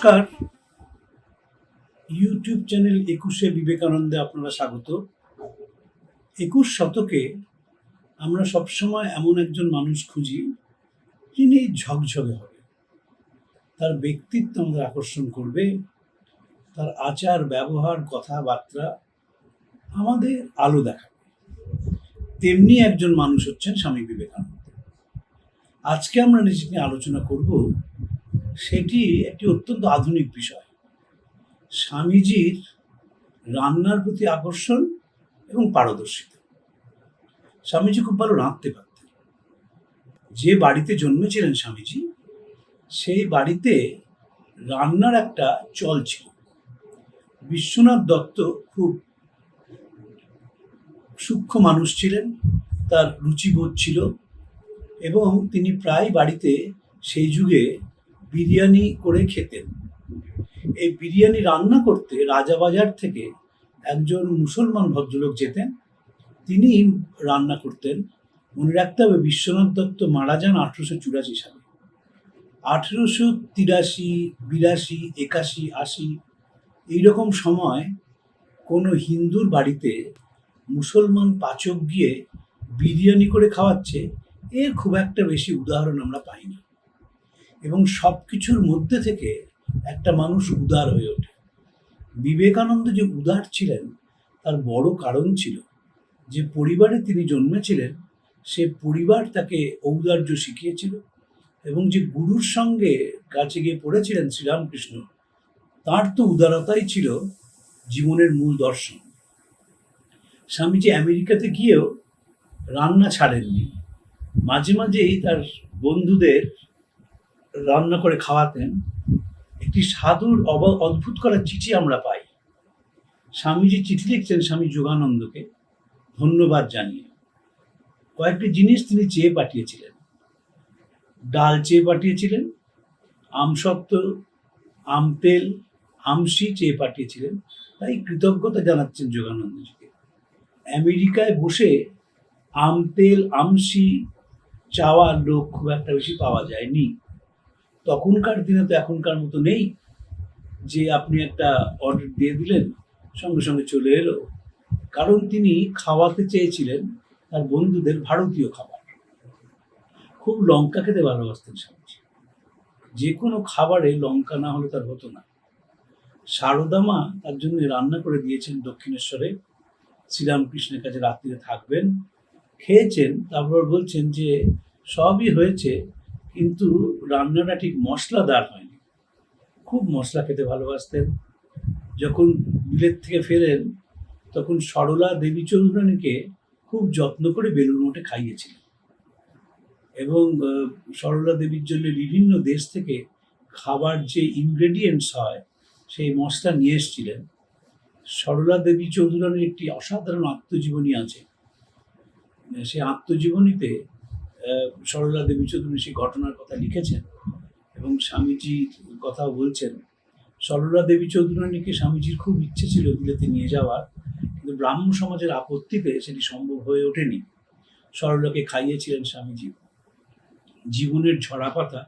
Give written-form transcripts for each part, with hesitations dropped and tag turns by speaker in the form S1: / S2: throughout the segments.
S1: নমস্কার, YouTube channel ২১শে বিবেকানন্দে আপনারা স্বাগত। ২১ শতকে আমরা সবসময় এমন একজন মানুষ খুঁজি যিনি ঝকঝকে হবে, তার ব্যক্তিত্ব আমাদের আকর্ষণ করবে, তার আচার ব্যবহার কথাবার্তা আমাদের আলো দেখাবে। তেমনি একজন মানুষ হচ্ছেন স্বামী বিবেকানন্দ। আজকে আমরা নিজেকে নিয়ে আলোচনা করব, সেটি একটি অত্যন্ত আধুনিক বিষয়, স্বামীজির রান্নার প্রতি আকর্ষণ এবং পারদর্শিতা। স্বামীজি খুব ভালো রাঁধতে পারতেন। যে বাড়িতে জন্মেছিলেন স্বামীজি, সেই বাড়িতে রান্নার একটা চল ছিল। বিশ্বনাথ দত্ত খুব সূক্ষ্ম মানুষ ছিলেন, তার রুচিবোধ ছিল এবং তিনি প্রায় বাড়িতে সেই যুগে বিরিয়ানি করে খেতেন। এই বিরিয়ানি রান্না করতে রাজাবাজার থেকে একজন মুসলমান ভদ্রলোক যেতেন, তিনি রান্না করতেন। মনে রাখতে হবে, বিশ্বনাথ দত্ত মারা যান 1884 সালে। 1883, 82, 81, 80 এইরকম সময় কোনো হিন্দুর বাড়িতে মুসলমান পাচক গিয়ে বিরিয়ানি করে খাওয়াচ্ছে, এর খুব একটা বেশি উদাহরণ আমরা পাই না। এবং সব কিছুর মধ্যে থেকে একটা মানুষ উদার হয়ে ওঠে। বিবেকানন্দ যে উদার ছিলেন তার বড় কারণ ছিল যে পরিবারে তিনি জন্মেছিলেন, সে পরিবার তাকে ঔদার্য শিখিয়েছিল এবং যে গুরুর সঙ্গে কাছে গিয়ে পড়েছিলেন শ্রীরামকৃষ্ণ, তার তো উদারতাই ছিল জীবনের মূল দর্শন। স্বামীজি আমেরিকাতে গিয়েও রান্না ছাড়েননি। মাঝে মাঝেই তার বন্ধুদের রান্না করে খাওয়াতেন। একটি সাধুর অদ্ভুত করা চিঠি আমরা পাই। স্বামীজি চিঠি লিখছেন স্বামী যোগানন্দকে ধন্যবাদ জানিয়ে। কয়েকটি জিনিস তিনি চেয়ে পাঠিয়েছিলেন। ডাল চেয়ে পাঠিয়েছিলেন, আমসত্ত্ব, আমতেল, আমসি চেয়ে পাঠিয়েছিলেন। তাই কৃতজ্ঞতা জানাচ্ছেন যোগানন্দজিকে। আমেরিকায় বসে আমতেল, আমসি চাওয়ার লোক খুব একটা বেশি পাওয়া যায়নি। তখনকার দিনে তো এখনকার মতো নেই যে আপনি একটা অর্ডার দিয়ে দিলেন সঙ্গে সঙ্গে চলে এলো। কারণ তিনি খাওয়াতে চেয়েছিলেন তার বন্ধুদের ভারতীয় খাবার। খুব লঙ্কা খেতে ভালোবাসতেন স্বামীজি। যে কোনো খাবারে লঙ্কা না হলে তার হতো না। সারদা মা তার জন্য রান্না করে দিয়েছেন দক্ষিণেশ্বরে, শ্রীরামকৃষ্ণের কাছে রাত্রিরে থাকবেন। খেয়েছেন, তারপর বলছেন যে সবই হয়েছে, কিন্তু রান্নাটা ঠিক মশলাদার হয়নি। খুব মশলা খেতে ভালোবাসতেন। যখন বিলেত থেকে ফেরেন তখন সরলা দেবী চৌধুরানীকে খুব যত্ন করে বেলুড় মঠে খাইয়েছিলেন এবং সরলা দেবীর জন্য বিভিন্ন দেশ থেকে খাবার যে ইনগ্রেডিয়েন্টস হয় সেই মশলা নিয়ে এসেছিলেন। সরলা দেবী চৌধুরানীর একটি অসাধারণ আত্মজীবনী আছে। সেই আত্মজীবনীতে সরলা দেবী চৌধুরী সেই ঘটনার কথা লিখেছেন এবং স্বামীজির কথাও বলছেন। সরলা দেবী চৌধুরানীকে স্বামীজির খুব ইচ্ছে ছিল বিলেতে নিয়ে যাওয়ার, কিন্তু ব্রাহ্ম সমাজের আপত্তিতে সেটি সম্ভব হয়ে ওঠেনি। সরলাকে খাইয়েছিলেন স্বামীজি। জীবনের ঝরাপাতা,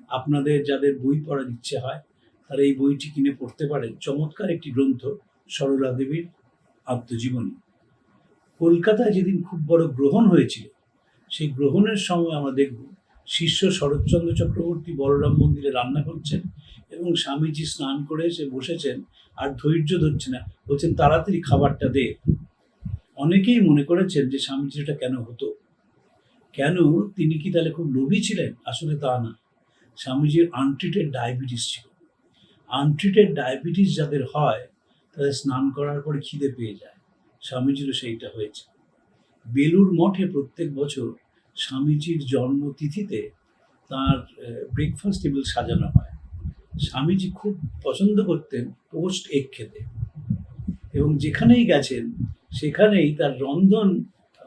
S1: আপনাদের যাদের বই পড়ার ইচ্ছে হয় তারা এই বইটি কিনে পড়তে পারেন। চমৎকার একটি গ্রন্থ সরলা দেবীর আত্মজীবনী। কলকাতায় যেদিন খুব বড় গ্রহণ হয়েছিল, সেই গ্রহণের সময় আমরা দেখব শিষ্য শরৎচন্দ্র চক্রবর্তী বলরাম মন্দিরে রান্না করছেন এবং স্বামীজি স্নান করে এসে বসেছেন, আর ধৈর্য ধরছে না, বলছেন তাড়াতাড়ি খাবারটা দে। অনেকেই মনে করেছেন যে স্বামীজির এটা কেন হতো, কেন তিনি কি তাহলে খুব লোভী ছিলেন? আসলে তা না। স্বামীজির আনট্রিটেড ডায়াবেটিস ছিল। আনট্রিটেড ডায়াবেটিস যাদের হয় তাদের স্নান করার পরে খিদে পেয়ে যায়। স্বামীজিরও সেইটা হয়েছে। বেলুড় মঠে প্রত্যেক বছর স্বামীজির জন্মতিথিতে তার ব্রেকফাস্ট টেবিল সাজানো হয়। স্বামীজি খুব পছন্দ করতেন পোস্ট এগ খেতে এবং যেখানেই গেছেন সেখানেই তার রন্ধন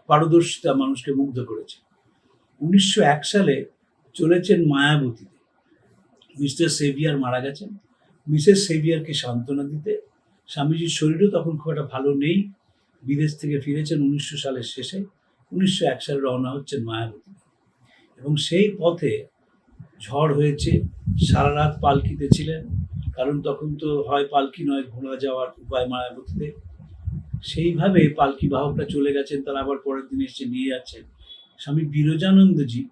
S1: পারদর্শিতা মানুষকে মুগ্ধ করেছে। 1901 সালে চলেছেন মায়াবতীতে। মিস্টার সেভিয়ার মারা গেছেন। মিসেস সেভিয়ারকে সান্ত্বনা দিতে, স্বামীজির শরীরও তখন খুব একটা ভালো নেই, বিদেশ থেকে ফিরেছেন 1900 সালের শেষে। 1901 সালে রওনা হচ্ছেন মায়াবতী এবং সেই পথে ঝড় হয়েছে। সারা রাত পালকিতে ছিলেন, কারণ তখন তো হয় পালকি নয় ঘোড়া যাওয়ার উপায় মায়াবতীতে। সেইভাবে পালকি বাহকরা চলে গেছেন, তারা আবার পরের দিন এসে নিয়ে যাচ্ছেন। স্বামী বিরজানন্দজি,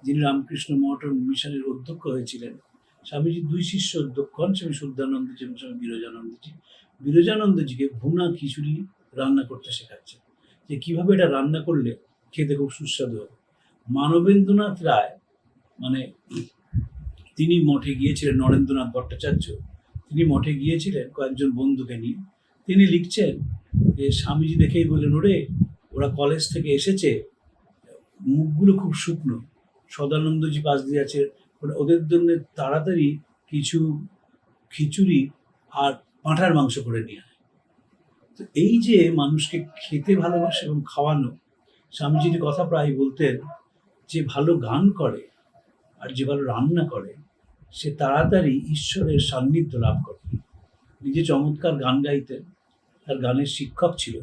S1: যিনি রামকৃষ্ণ মঠ মিশনের অধ্যক্ষ হয়েছিলেন, স্বামীজির দুই শিষ্য অধ্যক্ষ হন, স্বামী শুদ্ধানন্দজি এবং স্বামী বিরজানন্দজি। বিরজানন্দজিকে ভুনা খিচুড়ি রান্না করতে শেখাচ্ছেন, যে কিভাবে এটা রান্না করলে খেতে খুব সুস্বাদু হবে। মানবেন্দ্রনাথ রায়, মানে তিনি মঠে গিয়েছিলেন, নরেন্দ্রনাথ ভট্টাচার্য, তিনি মঠে গিয়েছিলেন কয়েকজন বন্ধুকে নিয়ে। তিনি লিখছেন যে স্বামীজি দেখেই বললেন, ওরে ওরা কলেজ থেকে এসেছে, মুখগুলো খুব শুকনো। সদানন্দজি পাশ দিয়ে আছে, ওদের জন্য তাড়াতাড়ি কিছু খিচুড়ি আর পাঁঠার মাংস করে নিয়ে আয়। তো এই যে মানুষকে খেতে ভালোবাসে এবং খাওয়ানো, স্বামীজির কথা প্রায় বলতেন যে ভালো গান করে আর যে ভালো রান্না করে সে তাড়াতাড়ি ঈশ্বরের সান্নিধ্য লাভ করে। নিজে চমৎকার গান গাইতেন, তার গানের শিক্ষক ছিল,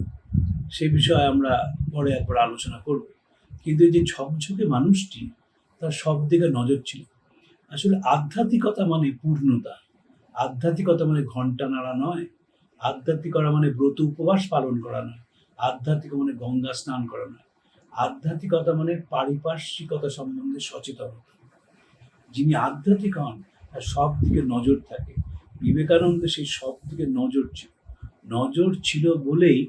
S1: সে বিষয়ে আমরা পরে একবার আলোচনা করব। কিন্তু এই যে ঝকঝকে মানুষটি, তার সব দিকে নজর ছিল। আসলে আধ্যাত্মিকতা মানে পূর্ণতা, আধ্যাত্মিকতা মানে ঘণ্টা নাড়া নয়, আধ্যাত্মিকতা মানে ব্রত উপবাস পালন করা নয়, আধ্যাত্মিক মানে গঙ্গা স্নান করা নয়, আধ্যাত্মিকতা মানে পারিপার্শ্বিকতা সম্বন্ধে সচেতনতা। যিনি আধ্যাত্মিক হন তার সব দিকে নজর থাকে। বিবেকানন্দ সেই সব দিকে নজর ছিল বলেই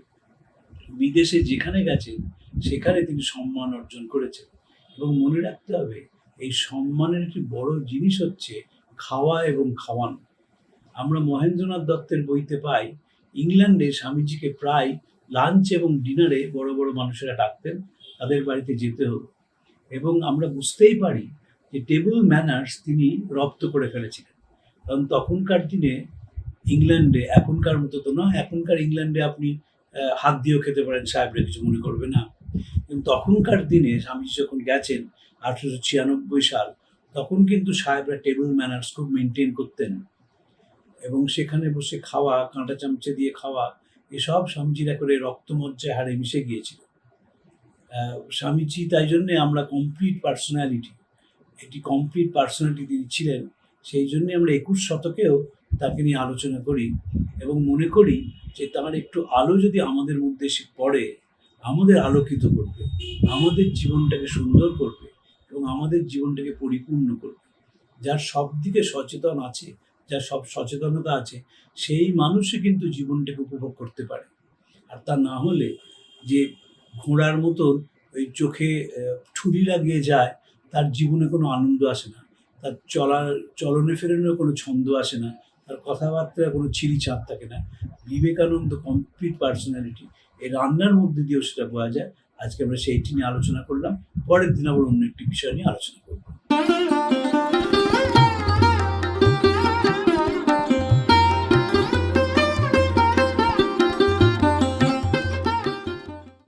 S1: বিদেশে যেখানে গেছেন সেখানে তিনি সম্মান অর্জন করেছেন। এবং মনে রাখতে হবে, এই সম্মানের একটি বড় জিনিস হচ্ছে খাওয়া এবং খাওয়ানো। আমরা মহেন্দ্রনাথ দত্তের বইতে পাই, ইংল্যান্ডে স্বামীজিকে প্রায় লাঞ্চ এবং ডিনারে বড় বড় মানুষেরা ডাকতেন, তাদের বাড়িতে যেতে হতো। এবং আমরা বুঝতেই পারি যে টেবিল ম্যানার্স তিনি রপ্ত করে ফেলেছিলেন। কারণ তখনকার দিনে ইংল্যান্ডে, এখনকার মতো তো নয়, এখনকার ইংল্যান্ডে আপনি হাত দিয়েও খেতে পারেন, সাহেবরা কিছু মনে করবে না। কিন্তু তখনকার দিনে স্বামীজি যখন গেছেন 1896 সাল, তখন কিন্তু সাহেবরা টেবিল ম্যানার্স খুব মেনটেন করতেন। এবং সেখানে বসে খাওয়া, কাঁটা চামচে দিয়ে খাওয়া, এসব স্বামীজির একেবারে রক্তমজ্জায় হাড়ে মিশে গিয়েছিল। স্বামীজি তাই জন্যে আমরা কমপ্লিট পার্সোনালিটি, একটি কমপ্লিট পার্সোনালিটি তিনি ছিলেন। সেই জন্যে আমরা 21 শতকেও তাকে নিয়ে আলোচনা করি এবং মনে করি যে তার একটু আলো যদি আমাদের মধ্যে এসে পড়ে, আমাদের আলোকিত করবে, আমাদের জীবনটাকে সুন্দর করবে এবং আমাদের জীবনটাকে পরিপূর্ণ করবে। যার সব দিকে সচেতন আছে, যার সব সচেতনতা আছে, সেই মানুষই কিন্তু জীবনটাকে উপভোগ করতে পারে। আর তা না হলে যে ঘোড়ার মতন ওই চোখে ছুরি লাগিয়ে যায়, তার জীবনে কোনো আনন্দ আসে না, তার চলনে ফেরানোর কোনো ছন্দ আসে না, তার কথাবার্তায় কোনো ছিরি ছাপ থাকে না। বিবেকানন্দ কমপ্লিট পার্সোনালিটি, এই রান্নার মধ্যে দিয়েও সেটা বোঝা যায়। আজকে আমরা সেইটি নিয়ে আলোচনা করলাম, পরের দিন আবার অন্য একটি বিষয় নিয়ে আলোচনা করব।